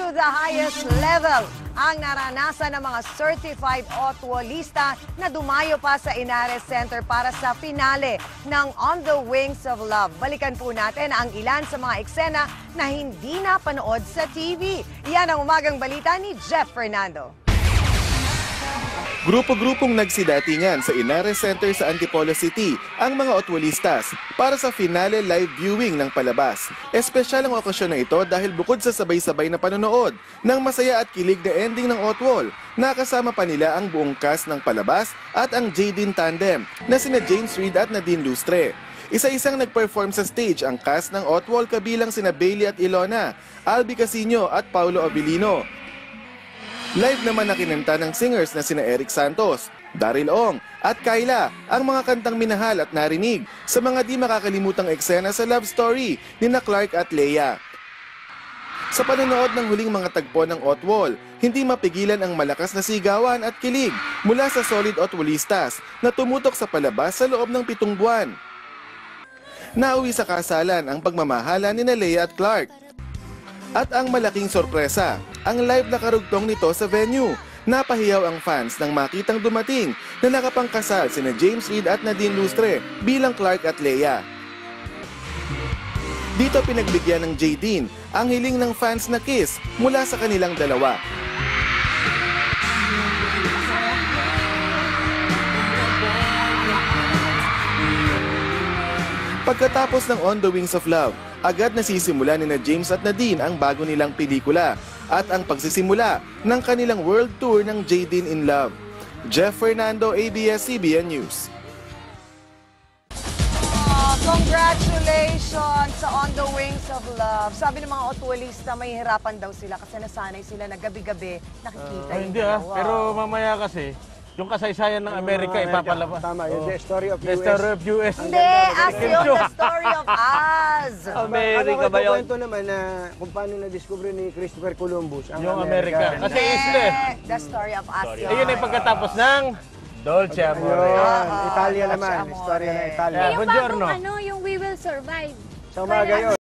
to the highest level ang naranasan ng mga certified otwolista na dumayo pa sa Inares Center para sa finale ng On the Wings of Love. Balikan po natin ang ilan sa mga eksena na hindi napanood sa TV. Yan ang umagang balita ni Jeff Fernando. Grupo-grupong nagsidatingan sa Inares Center sa Antipolo City ang mga otwolistas para sa finale live viewing ng palabas. Espesyal ang okasyon na ito dahil bukod sa sabay-sabay na panonood ng masaya at kilig na ending ng Otwol, nakasama pa nila ang buong cast ng palabas at ang Jadine tandem na sina James Reid at Nadine Lustre. Isa-isang nag-perform sa stage ang cast ng Otwol kabilang sina Bailey at Ilona, Albi Casino at Paulo Abilino. Live naman na kinanta ng singers na sina Eric Santos, Daryl Ong at Kyla ang mga kantang minahal at narinig sa mga di makakalimutang eksena sa love story ni Clark at Leia. Sa panonood ng huling mga tagpo ng Otwol, hindi mapigilan ang malakas na sigawan at kilig mula sa solid Otwolistas na tumutok sa palabas sa loob ng 7 buwan. Nauwi sa kasalan ang pagmamahala ni Leia at Clark. At ang malaking sorpresa, ang live na karugtong nito sa venue. Napahiyaw ang fans nang makitang dumating na nakapangkasal sina James Reid at Nadine Lustre bilang Clark at Leia. Dito pinagbigyan ng Jadine ang hiling ng fans na kiss mula sa kanilang dalawa. Pagkatapos ng On the Wings of Love, agad nasisimula ni James at Nadine ang bago nilang pelikula at ang pagsisimula ng kanilang world tour ng Jadine in Love. Jeff Fernando, ABS-CBN News. Congratulations sa On the Wings of Love. Sabi ng mga otwolista, may hirapan daw sila kasi nasanay sila na gabi-gabi nakikita yung Hindi dalawa. pero mamaya kasi, yung kasaysayan ng Amerika ipapalabas. Tama, yung The Story of The US. Story of US. Hindi, as yung The Story of Us. Amerika ba yun? Kwento naman na kung paano na-discover ni Christopher Columbus ang Yung Amerika. Kasi Hindi, isla eh. The Story of Us yun. Ayun ay pagkatapos ng Dolce Amore. Yun, Italia Dolce naman. Amore. Istorya ng Italia. Yeah, Yung buongiorno. bagong ano, yung We Will Survive. Sa umaga yun.